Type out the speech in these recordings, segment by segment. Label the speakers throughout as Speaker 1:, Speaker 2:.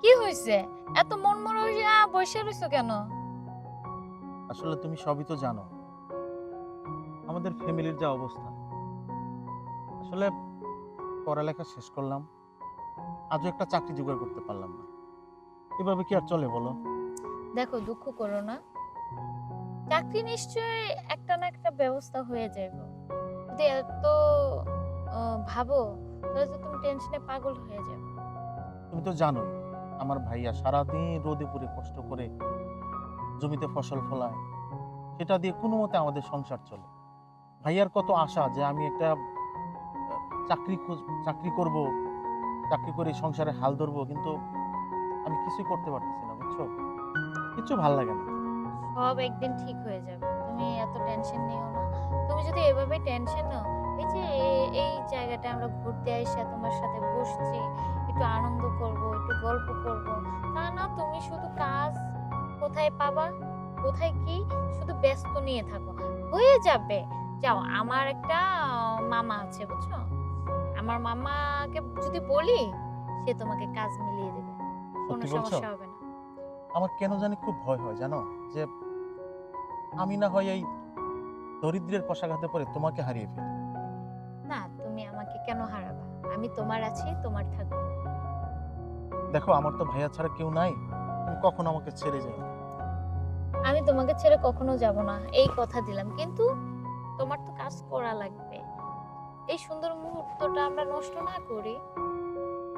Speaker 1: কি হয়েছে? এত মনমরা হইয়া বসে রইছো কেন?
Speaker 2: আসলে তুমি সবই তো জানো আমাদের ফ্যামিলির যা অবস্থা। আসলে পড়ালেখা শেষ করলাম, আজও একটা চাকরি জোগাড় করতে পারলাম না। এভাবে কি আর চলে বলো?
Speaker 1: দেখো, দুঃখ করো না। চাকরি নিশ্চয়ই একটা না একটা ব্যবস্থা হয়ে যাবে। যদি এত ভাবো তাহলে তো তুমি টেনশনে পাগল হয়ে যাবে।
Speaker 2: তুমি তো জানোই আমার ভাইয়া সারাদিন রোদে পুড়ে কষ্ট করে জমিতে ফসল ফলায়, সেটা দিয়ে কোনো মতে আমাদের সংসার চলে। ভাইয়ার কত আশা যে আমি একটা চাকরি করব, চাকরি করে সংসারে হাল ধরবো, কিন্তু আমি কিছুই করতে পারতেছি না, বুঝছো? কিছু ভাল লাগে না।
Speaker 1: সব একদিন ঠিক হয়ে যাবে, তুমি এত টেনশন নিও না। তুমি যদি এভাবে টেনশন নাও, এই যে এই জায়গাটা আমরা ঘুরতে আইসা তোমার সাথে বসছি, একটু আনন্দ করব, একটু গল্প করব, তা না তুমি শুধু কাজ কোথায় পাবা, কোথায় কি, শুধু ব্যস্ত নিয়ে থাকো। হয়ে যাবে। যাও, আমার একটা মামা আছে বুঝছো, আমার মামাকে যদি বলি সে তোমাকে কাজ মিলিয়ে দেবে, কোনো
Speaker 2: সত্যি বলছো?
Speaker 1: সমস্যা হবে না।
Speaker 2: আমার কেন জানি খুব ভয় হয় জানো, যে আমি না হয় এই দরিদ্রের কষাঘাতে পড়ে তোমাকে হারিয়ে ফেলি।
Speaker 1: না, তুমি আমাকে কেন হারাবা? আমি তোমার আছি, তোমার থাকবো।
Speaker 2: দেখো আমার তো ভাইয়া ছাড়া কেউ নাই, তুমি কখনো আমাকে ছেড়ে যাও না।
Speaker 1: আমি তোমাকে ছেড়ে কখনো যাব না, এই কথা দিলাম। কিন্তু তোমার তো কাজ করা লাগবে। এই সুন্দর মুহূর্তটা আমরা নষ্ট না করি।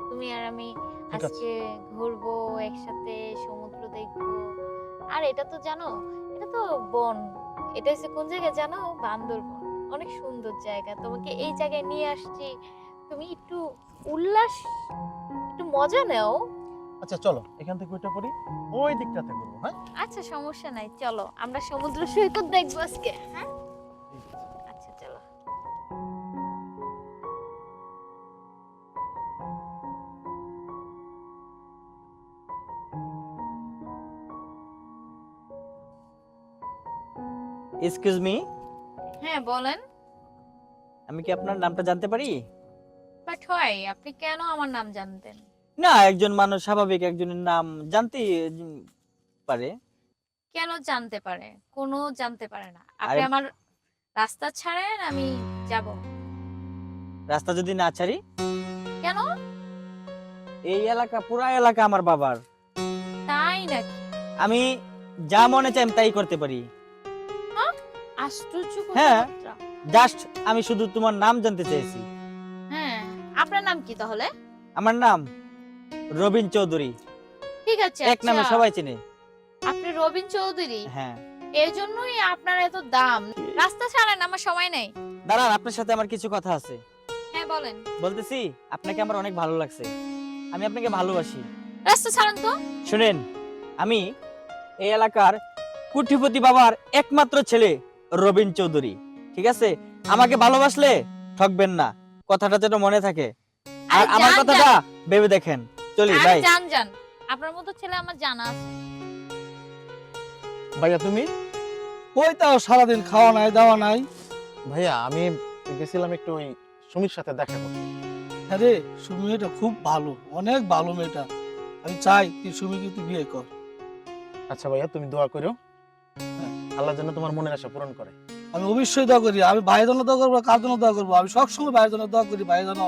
Speaker 1: তুমি আর আমি
Speaker 2: ঠিক আছে।
Speaker 1: আজকে ঘুরবো একসাথে, সমুদ্র দেখবো। আর এটা তো জানো, এটা তো বন। এটা হচ্ছে কোন জায়গায় জানো? বান্দরবন। অনেক সুন্দর জায়গা, তোমাকে এই জায়গায় নিয়ে আসছি। তুমি একটু উল্লাস, একটু মজা নাও।
Speaker 2: আচ্ছা চলো এখান থেকে ওইটা করি, ওই দিকটাতে করবো। হ্যাঁ
Speaker 1: আচ্ছা, সমস্যা নাই, চলো আমরা সমুদ্র সৈকত দেখবো আজকে। হ্যাঁ,
Speaker 2: ঠিক আছে।
Speaker 1: আচ্ছা চলো।
Speaker 3: এক্সকিউজ মি,
Speaker 1: হ্যাঁ বলেন।
Speaker 3: আমি কি আপনার নামটা জানতে পারি?
Speaker 1: বাট হয়, আপনি কেন আমার নাম জানতেন?
Speaker 3: না, একজন মানুষ স্বাভাবিক একজনের নাম জানতে পারে।
Speaker 1: কেন জানতে পারে? কোনো জানতে পারে না। আপনি
Speaker 3: আরে
Speaker 1: আমার রাস্তা ছাড়েন, আমি যাব।
Speaker 3: রাস্তা যদি না ছাড়ি?
Speaker 1: কেন?
Speaker 3: এই এলাকা, পুরা এলাকা আমার বাবার।
Speaker 1: তাই নাকি?
Speaker 3: আমি যা মনে চাই আমি তাই করতে পারি।
Speaker 1: হ্যাঁ, আশ্চর্য
Speaker 3: হ্যাঁ।
Speaker 1: কথাবার্তা।
Speaker 3: জাস্ট আমি শুধু তোমার নাম জানতে চেয়েছি।
Speaker 1: হ্যাঁ, আপনার নাম কি তাহলে?
Speaker 3: আমার নাম রবিন চৌধুরী।
Speaker 1: ঠিক আছে,
Speaker 3: এক নামে
Speaker 1: আচ্ছা।
Speaker 3: সবাই চিনে।
Speaker 1: আপনি রবিন চৌধুরী?
Speaker 3: হ্যাঁ।
Speaker 1: এই জন্যই আপনার এত দাম। রাস্তা ছাড়েন, আমার সময় নেই।
Speaker 3: দাঁড়ান, আপনার সাথে আমার কিছু কথা আছে।
Speaker 1: হ্যাঁ বলেন।
Speaker 3: বলতেছি, আপনাকে আমার অনেক ভালো লাগছে, আমি আপনাকে ভালোবাসি।
Speaker 1: রাস্তা ছাড়েন তো।
Speaker 3: শুনেন, আমি এই এলাকার কোটিপতি বাবার একমাত্র ছেলে রবিন চৌধুরী। ঠিক আছে, আমাকে ভালোবাসলে ঠকবেন না, কথাটা যেন মনে থাকে। আর
Speaker 1: আরে
Speaker 3: আমার
Speaker 1: যান,
Speaker 3: কথাটা ভেবে দেখেন। চলি
Speaker 1: আরে
Speaker 3: ভাই।
Speaker 1: যান যান, আপনার মতো ছেলে আমার জানা আছে।
Speaker 2: ভাইয়া তুমি?
Speaker 4: কই তাও সারাদিন খাওয়া নাই দাওয়া নাই।
Speaker 2: ভাইয়া আমি গেছিলাম একটু ওই সুমির সাথে দেখা করতে।
Speaker 4: আরে সুমি মেয়েটা খুব ভালো, অনেক ভালো মেয়েটা। আমি চাই তুই সুমিকে তুই বিয়ে কর।
Speaker 2: আচ্ছা ভাইয়া তুমি দোয়া করো,
Speaker 4: হ্যাঁ।
Speaker 2: আল্লাহ যেন তোমার মনের আশা পূরণ করে।
Speaker 4: আমি অবশ্যই দোয়া করি, আমি ভাইয়ের জন্য দোয়া করবো, কার জন্য দোয়া করবো, আমি সবসময় ভাইয়ের জন্য দোয়া করি, ভাইয়ের জন্য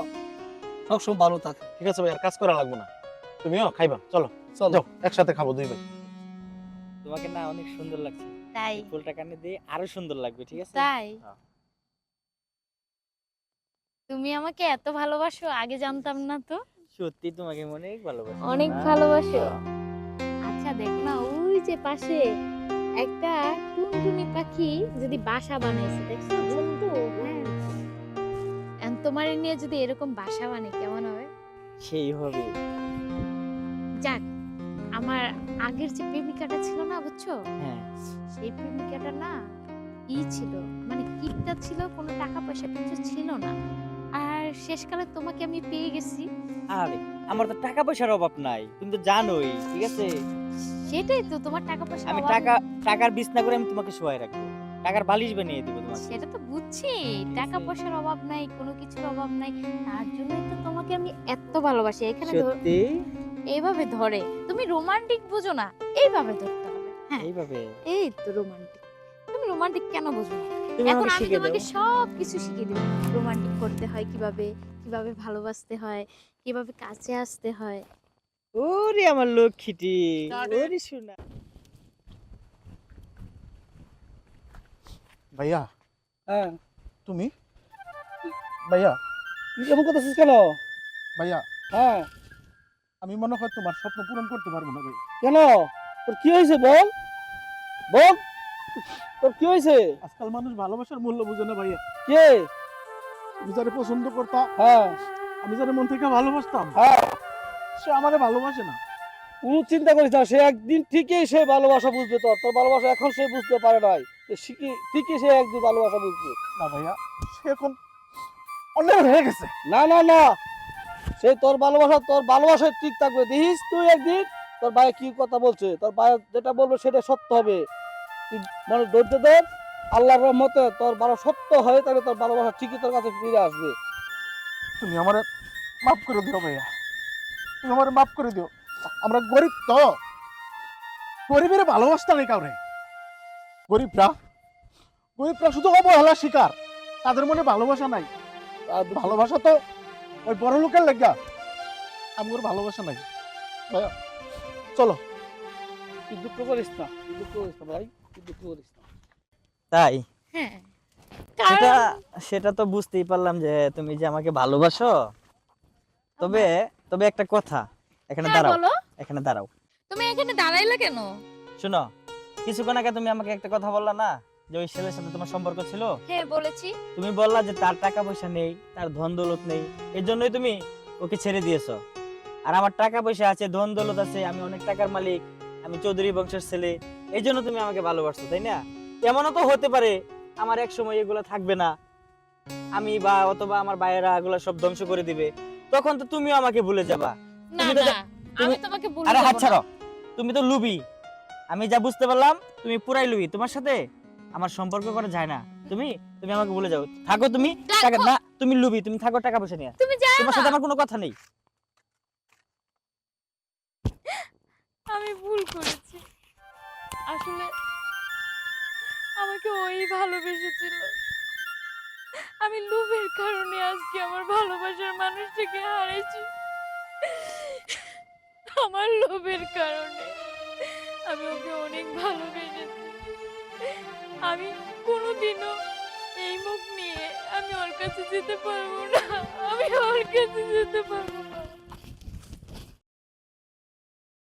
Speaker 4: সবসময় ভালো থাকে।
Speaker 2: ঠিক আছে ভাইয়া, কাজ করা লাগবে না, তুমিও খাইবা। চলো
Speaker 4: চলো।
Speaker 2: যাও, একসাথে খাবো দুই ভাই।
Speaker 3: তোমাকে না অনেক সুন্দর লাগছে,
Speaker 1: তাই?
Speaker 3: এই ফুলটা কানে দিয়ে আরো সুন্দর লাগবে। ঠিক আছে?
Speaker 1: তাই?
Speaker 2: হ্যাঁ।
Speaker 1: তুমি আমাকে এত ভালোবাসো, আগে জানতাম না তো।
Speaker 3: সত্যি তোমাকে আমি অনেক ভালোবাসি।
Speaker 1: অনেক
Speaker 3: না?
Speaker 1: ভালোবাসো। আচ্ছা দেখ না, ওই যে পাশে একটা টুনটুনি পাখি যদি বাসা বানাইছে, দেখছো? ছোট্ট। হ্যাঁ, এখন তোমার নিয়ে যদি এরকম বাসা বানাই কেমন হবে?
Speaker 3: সেই হবে।
Speaker 1: যাক, আমার আগের যে প্রেমিকাটা ছিল না বুঝছো,
Speaker 3: হ্যাঁ।
Speaker 1: সেই প্রেমিকাটা না ছিল, মানে কিপটা ছিল, কোনো টাকা পয়সা কিছু ছিল না। আর শেষকালে তোমাকে আমি পেয়ে গেছি।
Speaker 3: আরে আমার তো টাকা পয়সার অভাব নাই, তুমি তো জানোই। ঠিক আছে,
Speaker 1: সেটাই তো, তোমার টাকা পয়সা
Speaker 3: আমি
Speaker 1: অভাব
Speaker 3: টাকার বিছনা করে আমি তোমাকে শোয়াই রাখবো, টাকার বালিশ বানিয়ে দেবো তোমাকে।
Speaker 1: সেটা তো বুঝছি, টাকা পয়সার অভাব নাই, কোনো কিছুর অভাব নাই। তার জন্যই তো তোমাকে আমি এত ভালোবাসি। এখানে
Speaker 3: সত্যি?
Speaker 1: এইভাবে ধরে। তুমি রোমান্টিক বুঝো না, এইভাবে ধরতে হবে। হ্যাঁ,
Speaker 3: এইভাবে
Speaker 1: এই তো রোমান্টিক। তুমি রোমান্টিক কেন বুঝো না?
Speaker 3: তুমি
Speaker 1: এখন
Speaker 3: আমাকে
Speaker 1: আমি
Speaker 3: শিখিয়ে
Speaker 1: তোমাকে
Speaker 3: দাও।
Speaker 1: সব কিছু শিখিয়ে দেব। রোমান্টিক করতে হয় কিভাবে, কিভাবে ভালোবাসতে হয়, কিভাবে কাছে আসতে হয়।
Speaker 3: ওরে আমার লক্ষ্মীটি, ওরে সোনা।
Speaker 2: ভাইয়া
Speaker 4: হ্যাঁ,
Speaker 2: তুমি ভাইয়া
Speaker 4: তুই এমন কথা কেন?
Speaker 2: ভাইয়া
Speaker 4: হ্যাঁ,
Speaker 2: আমি মনে হয় তোমার স্বপ্ন পূরণ করতে পারবো না ভাই।
Speaker 4: কেন? তোর কি হয়েছে বল, বল, তোর কি হয়েছে?
Speaker 2: আজকাল মানুষ ভালোবাসার মূল্য বুঝে না ভাইয়া।
Speaker 4: কে?
Speaker 2: আমি যারে পছন্দ করতাম,
Speaker 4: হ্যাঁ,
Speaker 2: আমি যারে মন থেকে ভালোবাসতাম,
Speaker 4: হ্যাঁ,
Speaker 2: সে আমারে ভালোবাসে না।
Speaker 4: কোনো চিন্তা করিস না, সে একদিন ঠিকই সে ভালোবাসা বুঝবে। তোর ভালোবাসা এখন সে বুঝতে পারে নাই, ঠিকই সে একদিন ভালোবাসা বুঝবে।
Speaker 2: না ভাইয়া, সে এখন অন্যায় হয়ে গেছে।
Speaker 4: না না না, সে তোর ভালোবাসায় ঠিক থাকবে। দেখিস তুই একদিন তোর ভাই কি কথা বলছে, তোর ভাই যেটা বলবে সেটা সত্য হবে। তুই মানে ধৈর্য ধর, আল্লাহর রহমতে তোর ভালো সত্য হয়, তাহলে তোর ভালোবাসা ঠিকই তোর কাছে ফিরে আসবে।
Speaker 2: তুমি আমারে মাফ করে দিও ভাইয়া, তুমি আমারে মাফ করে দিও। আমরা গরিব তো, গরিবের ভালোবাসতে নেই কাউরে। গরিবরা গরিবরা শুধু অবহেলার শিকার, তাদের মনে ভালোবাসা নাই।
Speaker 4: আর
Speaker 2: ভালোবাসা তো ওই বড় লোকের লেগা, আমার ভালোবাসা নাই ভাইয়া। চলো।
Speaker 4: তুই দুঃখ করিস না, তুই দুঃখ করিস না ভাই, তুই দুঃখ করিস না।
Speaker 3: তাই
Speaker 1: হ্যাঁ,
Speaker 3: সেটা
Speaker 1: কারণ
Speaker 3: সেটা তো বুঝতেই পারলাম যে তুমি যে আমাকে ভালোবাসো। তবে তবে একটা কথা, এখানে
Speaker 1: হ্যাঁ,
Speaker 3: দাঁড়াও,
Speaker 1: বলো।
Speaker 3: এখানে দাঁড়াও।
Speaker 1: তুমি এখানে দাঁড়াইলা কেন?
Speaker 3: শোনো, কিছুক্ষণ আগে তুমি আমাকে একটা কথা বললা না, যে ওই ছেলের সাথে তোমার সম্পর্ক ছিল।
Speaker 1: হ্যাঁ, বলেছি।
Speaker 3: তুমি বললা যে তার টাকা পয়সা নেই, তার ধন দৌলত নেই, এর জন্যই তুমি ওকে ছেড়ে দিয়েছো। আর আমার টাকা পয়সা আছে, ধন দৌলত আছে, আমি অনেক টাকার মালিক, আমি চৌধুরী বংশের ছেলে, এই জন্য তুমি আমাকে ভালোবাসছো, তাই না? এমনও তো হতে পারে আমার এক সময় এগুলো থাকবে না, আমি বা অথবা আমার ভাইয়েরা এগুলো সব ধ্বংস করে দিবে, তখন তো তুমিও আমাকে ভুলে যাবা।
Speaker 1: না
Speaker 3: তুমি তো
Speaker 1: না, আমি তোমাকে ভুলে
Speaker 3: আরে
Speaker 1: যাব
Speaker 3: হাত
Speaker 1: না।
Speaker 3: ছাড়ো, তুমি তো লুবি। আমি যা বুঝতে পারলাম তুমি পুরাই লুবি, তোমার সাথে আমার সম্পর্ক করা যায় না। তুমি তুমি আমাকে ভুলে যাও, থাকো তুমি। টাকা
Speaker 1: দেখো,
Speaker 3: না, তুমি লুবি, তুমি থাকো টাকা পয়সা নিয়ে।
Speaker 1: তুমি যাও
Speaker 3: তোমার
Speaker 1: না।
Speaker 3: সাথে আমার কোনো কথা নেই।
Speaker 1: আমি ভুল করেছি। আসলে আমাকে ওই ভালোবেসেছিল। আমি লোভের কারণে আজকে আমার ভালোবাসার মানুষটাকে হারাইছি। আমার লোভের কারণে আমি ওকে অনেক ভালোবেসেছি। আমি কোনোদিনও এই মুখ নিয়ে আমি ওর কাছে যেতে পারবো না। আমি ওর কাছে যেতে পারবো না।